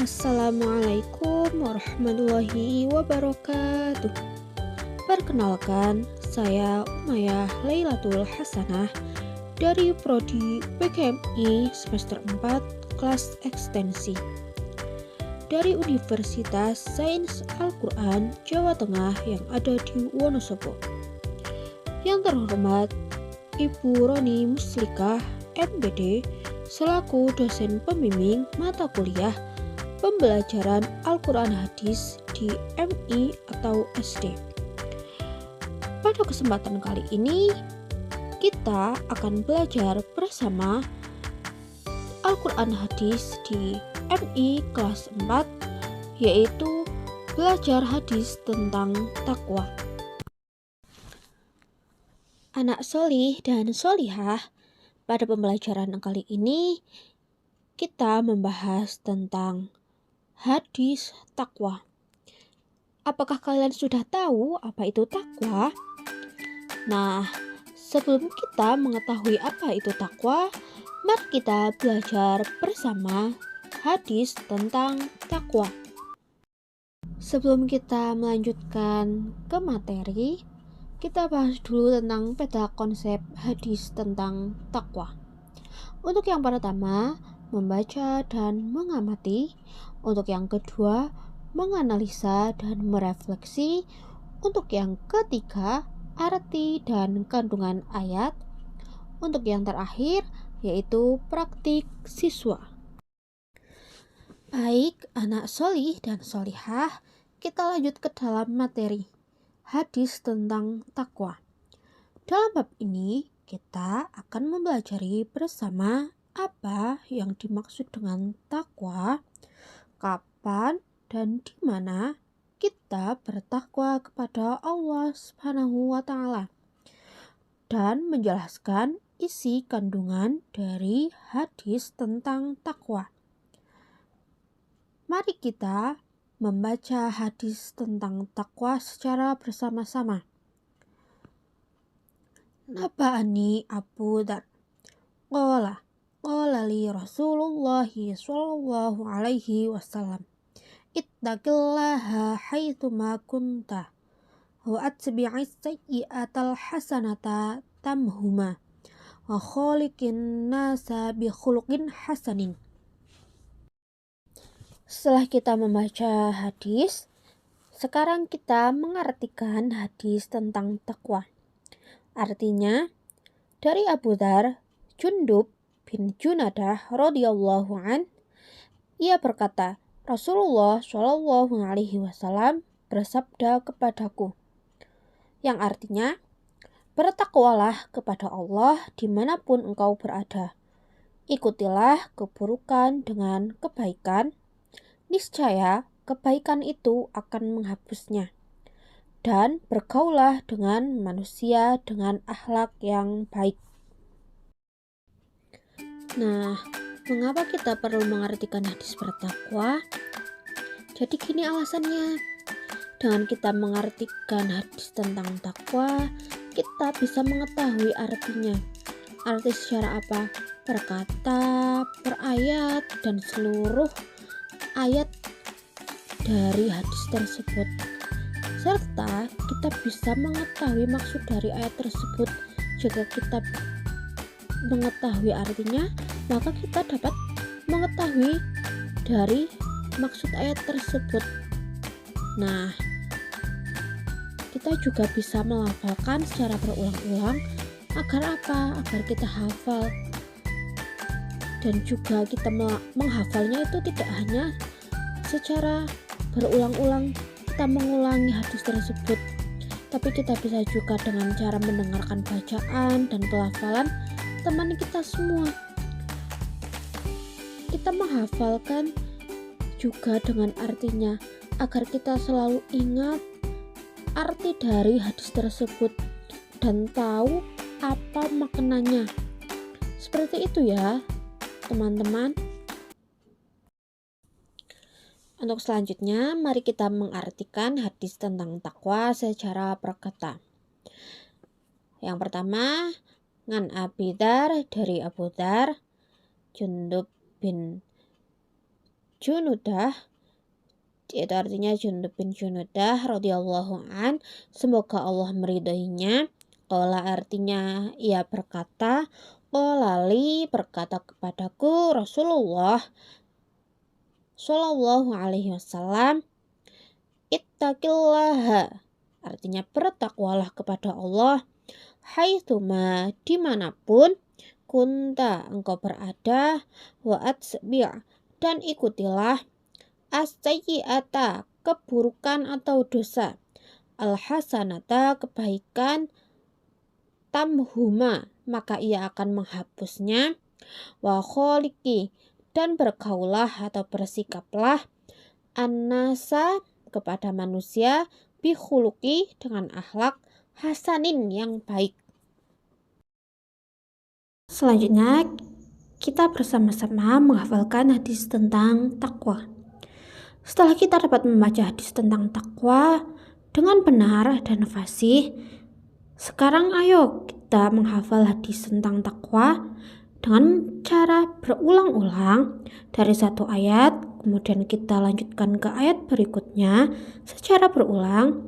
Assalamualaikum warahmatullahi wabarakatuh. Perkenalkan, saya Umayyah Lailatul Hasanah dari Prodi PKMI semester 4 kelas ekstensi dari Universitas Sains Al-Quran Jawa Tengah yang ada di Wonosobo. Yang terhormat Ibu Roni Muslikah MPD selaku dosen pembimbing mata kuliah pembelajaran Al-Quran Hadis di MI atau SD. Pada kesempatan kali ini, kita akan belajar bersama Al-Quran Hadis di MI kelas 4, yaitu belajar hadis tentang takwa. Anak solih dan solihah, pada pembelajaran kali ini, kita membahas tentang hadis takwa. Apakah kalian sudah tahu apa itu takwa? Nah, sebelum kita mengetahui apa itu takwa, mari kita belajar bersama hadis tentang takwa. Sebelum kita melanjutkan ke materi, kita bahas dulu tentang peta konsep hadis tentang takwa. Untuk yang pertama, membaca dan mengamati. Untuk yang kedua, menganalisa dan merefleksi. Untuk yang ketiga, arti dan kandungan ayat. Untuk yang terakhir, yaitu praktik siswa. Baik, anak solih dan solihah, kita lanjut ke dalam materi hadis tentang takwa. Dalam bab ini, kita akan mempelajari bersama apa yang dimaksud dengan takwa, kapan dan di mana kita bertakwa kepada Allah Subhanahu wa Ta'ala, dan menjelaskan isi kandungan dari hadis tentang takwa. Mari kita membaca hadis tentang takwa secara bersama-sama. Naba'ani Abu Dzar qala li Rasulullah sallallahu alaihi wasallam ittaqillaha haitsuma kunta wa atbi'is sayyi'atal hasanata tamhuma wa khaliqin nasa bi khuluqin hasanin. Setelah kita membaca hadis, sekarang kita mengartikan hadis tentang takwa. Artinya, dari Abu Dzar, Jundub bin Junadah radhiyallahu an, ia berkata, Rasulullah shallallahu alaihi wasallam bersabda kepadaku, yang artinya, bertakwalah kepada Allah dimanapun engkau berada. Ikutilah keburukan dengan kebaikan, niscaya kebaikan itu akan menghapusnya. Dan bergaulah dengan manusia dengan akhlak yang baik. Nah, mengapa kita perlu mengartikan hadis bertakwa? Jadi gini alasannya. Dengan kita mengartikan hadis tentang takwa, kita bisa mengetahui artinya. Arti secara apa? Per kata, per ayat, dan seluruh ayat dari hadis tersebut. Serta kita bisa mengetahui maksud dari ayat tersebut. Jika kita mengetahui artinya, maka kita dapat mengetahui dari maksud ayat tersebut. Nah, kita juga bisa melafalkan secara berulang-ulang. Agar apa? Agar kita hafal. Dan juga kita menghafalnya itu tidak hanya secara berulang-ulang kita mengulangi hadis tersebut, tapi kita bisa juga dengan cara mendengarkan bacaan dan pelafalan teman kita semua. Kita menghafalkan juga dengan artinya, agar kita selalu ingat arti dari hadis tersebut dan tahu apa maknanya. Seperti itu ya, teman-teman. Untuk selanjutnya, mari kita mengartikan hadis tentang takwa secara per kata. Yang pertama, ngan Abi Dzar, dari Abu Dzar, Jundub bin Junudah, itu artinya Jundub bin Junudah radhiyallahu an, semoga Allah meridhoinya. Qala artinya ia berkata, Qolali berkata kepadaku Rasulullah Shallallahu alaihi wasallam, Ittaqillaha, artinya bertakwalah kepada Allah, haitsuma, dimanapun, kunta engkau berada, wa atsbi', dan ikutilah as-sayyi'ata, keburukan atau dosa, al-hasanata, kebaikan, tamhuma, maka ia akan menghapusnya, wa kholiqi, dan bergaulah atau bersikaplah, an-nasa, kepada manusia, bihuluki, dengan akhlak hasanin, yang baik. Selanjutnya kita bersama-sama menghafalkan hadis tentang takwa. Setelah kita dapat membaca hadis tentang takwa dengan benar dan fasih, sekarang ayo kita menghafal hadis tentang takwa dengan cara berulang-ulang dari satu ayat, kemudian kita lanjutkan ke ayat berikutnya secara berulang.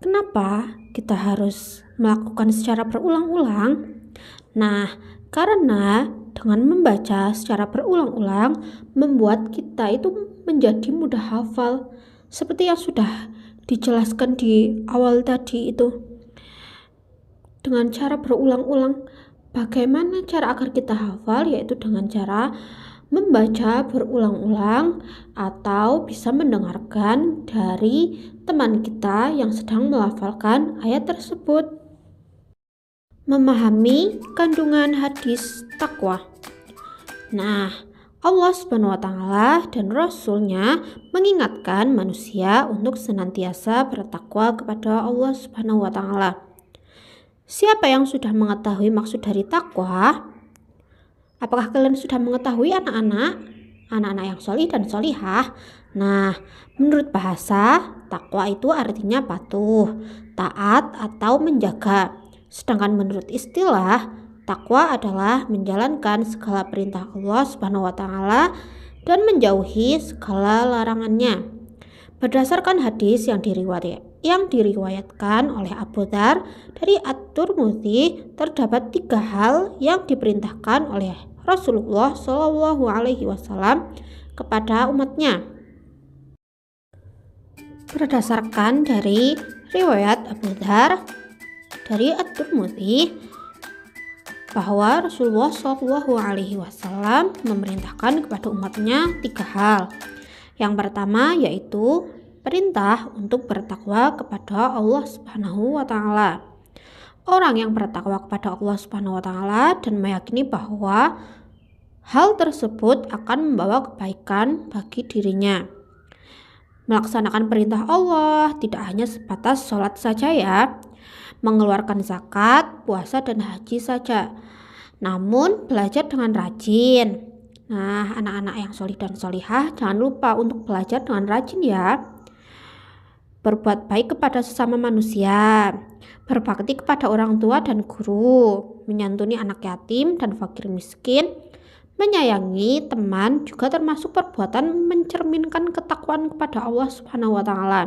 Kenapa kita harus melakukan secara berulang-ulang? Nah, karena dengan membaca secara berulang-ulang membuat kita itu menjadi mudah hafal, seperti yang sudah dijelaskan di awal tadi itu. Dengan cara berulang-ulang, bagaimana cara agar kita hafal? Yaitu dengan cara membaca berulang-ulang atau bisa mendengarkan dari teman kita yang sedang melafalkan ayat tersebut. Memahami kandungan hadis takwa. Nah, Allah Subhanahu wa Ta'ala dan Rasul-Nya mengingatkan manusia untuk senantiasa bertakwa kepada Allah Subhanahu wa Ta'ala. Siapa yang sudah mengetahui maksud dari takwa? Apakah kalian sudah mengetahui anak-anak yang solih dan solihah? Nah, menurut bahasa, takwa itu artinya patuh, taat, atau menjaga. Sedangkan menurut istilah, takwa adalah menjalankan segala perintah Allah Subhanahu wa Ta'ala dan menjauhi segala larangannya. Berdasarkan hadis yang diriwayatkan oleh Abu Dzar dari At-Tirmidzi, terdapat 3 hal yang diperintahkan oleh Rasulullah Shallallahu alaihi wasallam kepada umatnya. Berdasarkan dari riwayat Abu Dzar dari At-Tirmidzi bahwa Rasulullah Shallallahu alaihi wasallam memerintahkan kepada umatnya 3 hal. Yang pertama yaitu perintah untuk bertakwa kepada Allah Subhanahu wa Ta'ala. Orang yang bertakwa kepada Allah Subhanahu wa Ta'ala dan meyakini bahwa hal tersebut akan membawa kebaikan bagi dirinya. Melaksanakan perintah Allah tidak hanya sebatas sholat saja ya, mengeluarkan zakat, puasa, dan haji saja, namun belajar dengan rajin. Nah, anak-anak yang solih dan solihah, jangan lupa untuk belajar dengan rajin ya. Berbuat baik kepada sesama manusia, berbakti kepada orang tua dan guru, menyantuni anak yatim dan fakir miskin, menyayangi teman juga termasuk perbuatan mencerminkan ketakwaan kepada Allah Subhanahu wa Ta'ala.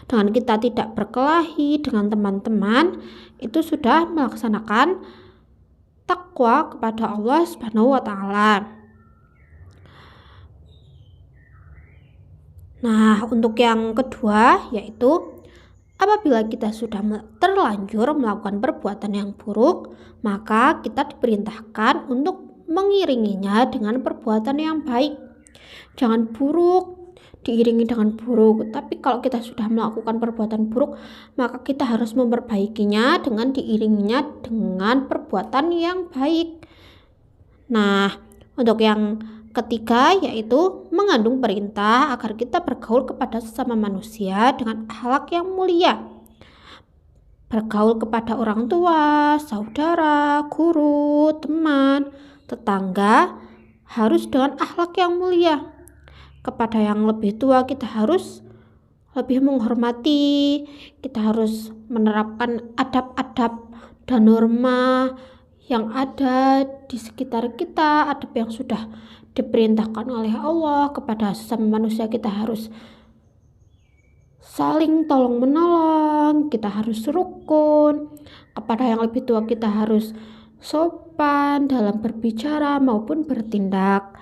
Dengan kita tidak berkelahi dengan teman-teman, itu sudah melaksanakan takwa kepada Allah Subhanahu wa Ta'ala. Nah, untuk yang kedua yaitu apabila kita sudah terlanjur melakukan perbuatan yang buruk, maka kita diperintahkan untuk mengiringinya dengan perbuatan yang baik. Jangan buruk diiringi dengan buruk, tapi kalau kita sudah melakukan perbuatan buruk, maka kita harus memperbaikinya dengan diiringinya dengan perbuatan yang baik. Nah, untuk yang ketiga yaitu mengandung perintah agar kita bergaul kepada sesama manusia dengan akhlak yang mulia. Bergaul kepada orang tua, saudara, guru, teman, tetangga harus dengan akhlak yang mulia. Kepada yang lebih tua kita harus lebih menghormati, kita harus menerapkan adab-adab dan norma yang ada di sekitar kita, adab yang sudah diperintahkan oleh Allah. Kepada sesama manusia kita harus saling tolong menolong, kita harus rukun. Kepada yang lebih tua kita harus sopan dalam berbicara maupun bertindak.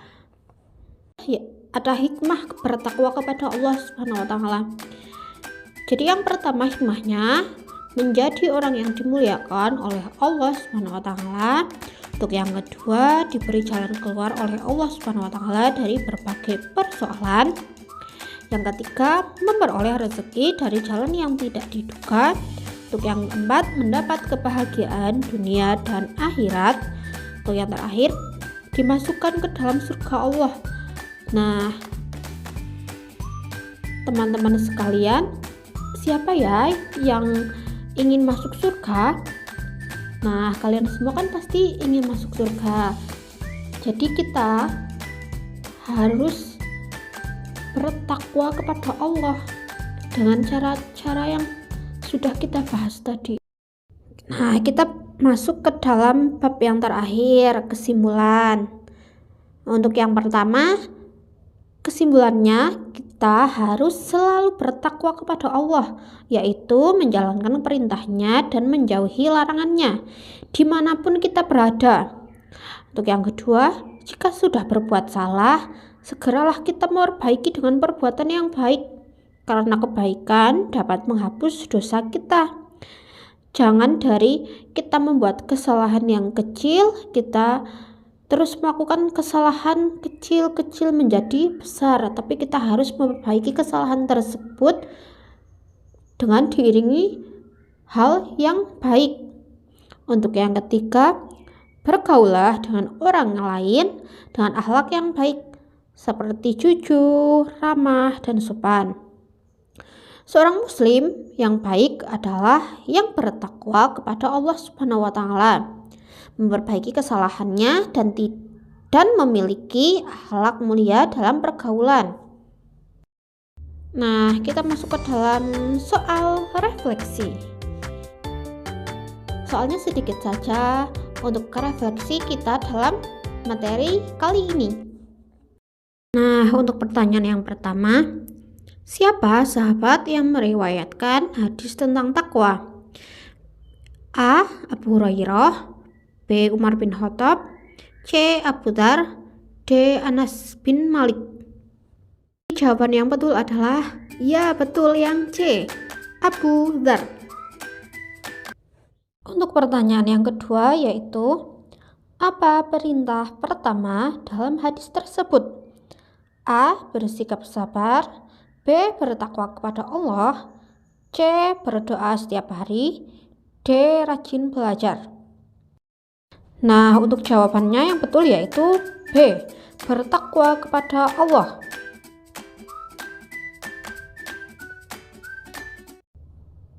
Ya, ada hikmah bertakwa kepada Allah Subhanahu wa taala. Jadi yang pertama hikmahnya menjadi orang yang dimuliakan oleh Allah Subhanahu wa taala. Untuk yang kedua, diberi jalan keluar oleh Allah Subhanahu wa taala dari berbagai persoalan. Yang ketiga, memperoleh rezeki dari jalan yang tidak diduga. Untuk yang keempat, mendapat kebahagiaan dunia dan akhirat. Untuk yang terakhir, dimasukkan ke dalam surga Allah. Nah, teman-teman sekalian, siapa ya yang ingin masuk surga? Nah, kalian semua kan pasti ingin masuk surga. Jadi kita harus bertakwa kepada Allah dengan cara-cara yang sudah kita bahas tadi. Nah, kita masuk ke dalam bab yang terakhir, kesimpulan. Untuk yang pertama, kesimpulannya kita harus selalu bertakwa kepada Allah, yaitu menjalankan perintahnya dan menjauhi larangannya dimanapun kita berada. Untuk yang kedua, jika sudah berbuat salah, segeralah kita memperbaiki dengan perbuatan yang baik, karena kebaikan dapat menghapus dosa kita. Jangan dari kita membuat kesalahan yang kecil, kita terus melakukan kesalahan kecil-kecil menjadi besar, tapi kita harus memperbaiki kesalahan tersebut dengan diiringi hal yang baik. Untuk yang ketiga, bergaulah dengan orang lain dengan akhlak yang baik, seperti jujur, ramah, dan sopan. Seorang muslim yang baik adalah yang bertakwa kepada Allah Subhanahu wa taala, memperbaiki kesalahannya dan memiliki akhlak mulia dalam pergaulan. Nah, kita masuk ke dalam soal refleksi. Soalnya sedikit saja untuk refleksi kita dalam materi kali ini. Nah, untuk pertanyaan yang pertama, siapa sahabat yang meriwayatkan hadis tentang takwa? A. Abu Hurairah, B. Umar bin Khattab, C. Abu Dzar, D. Anas bin Malik. Jawaban yang betul adalah ya, betul, yang C, Abu Dzar. Untuk pertanyaan yang kedua, yaitu apa perintah pertama dalam hadis tersebut? A. Bersikap sabar, B. Bertakwa kepada Allah, C. Berdoa setiap hari, D. Rajin belajar. Nah, untuk jawabannya yang betul yaitu B. Bertakwa kepada Allah.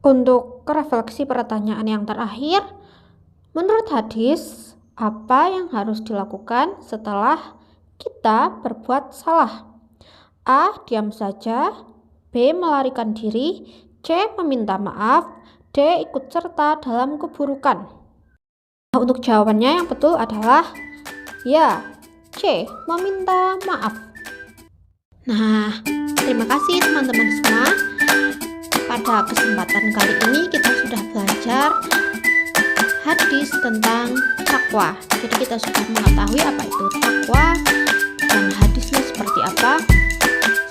Untuk refleksi pertanyaan yang terakhir, menurut hadis, apa yang harus dilakukan setelah kita berbuat salah? A. Diam saja, B. Melarikan diri, C. Meminta maaf, D. Ikut serta dalam keburukan. Untuk jawabannya yang betul adalah ya, C. Meminta maaf. Nah, terima kasih teman-teman semua. Pada kesempatan kali ini kita sudah belajar hadis tentang takwa. Jadi kita sudah mengetahui apa itu takwa dan hadisnya seperti apa.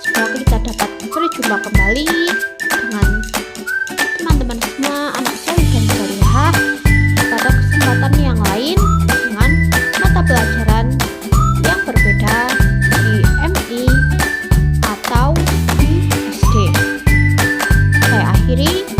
Semoga kita dapat berjumpa kembali dengan teman-teman semua, anak soleh dan solehah, pada kesempatan yang lain dengan mata pelajaran yang berbeda di MI atau di SD. Saya akhiri.